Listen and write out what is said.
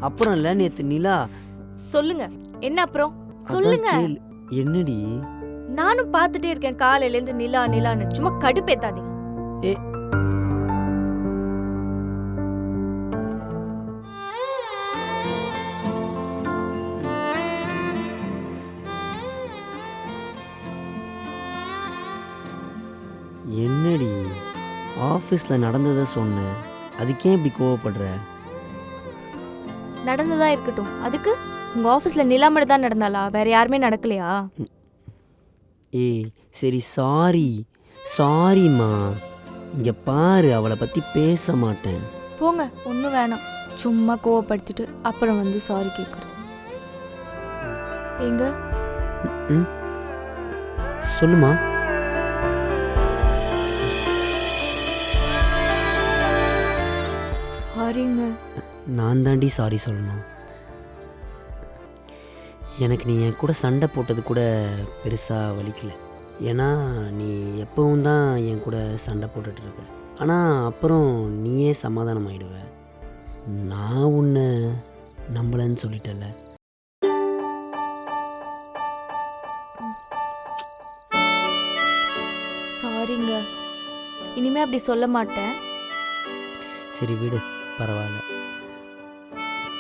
அப்புறம் இல்லை நேற்று நிலா. சொல்லுங்க, என்ன அப்புறம் அதான் சொல்லுங்க. கேளு. என்னடி? நானும் பார்த்துட்டே இருக்கேன் காலையில இருந்து நிலா நிலான்னு. சும்மா கடுப்பேத்தாதீங்க. ஏ என்னடி? ஆஃபீஸில் நடந்ததை சொன்னேன், அதுக்கே இப்படி கோவப்படுற? நடந்ததா இருக்கட்டும், அதுக்கு உங்க ஆபீஸ்ல நிலா மட்டும் தான் நடந்தாளா? வேற யாருமே நடக்கலையா? ஏய் சரி, சாரி சாரிம்மா. இங்கே பாரு, அவளை பற்றி பேச மாட்டேன். போங்க, ஒன்றும் வேணாம். சும்மா கோவப்படுத்திட்டு அப்புறம் வந்து சாரி கேட்குறது. எங்க ம் சொல்லுமா. சாரிங்க. நான் தாண்டி சாரி சொல்லணும். எனக்கு நீ என் கூட சண்டை போட்டது கூட பெருசாக வலிக்கல. ஏன்னா நீ எப்பவும் தான் என் கூட சண்டை போட்டுட்ருக்க. ஆனால் அப்புறம் நீயே சமாதானம் ஆயிடுவ. நான் உன்னை நம்பலன்னு சொல்லிட்டல. சாரிங்க, இனிமே அப்படி சொல்ல மாட்டேன். சரி விடு, பரவாயில்ல.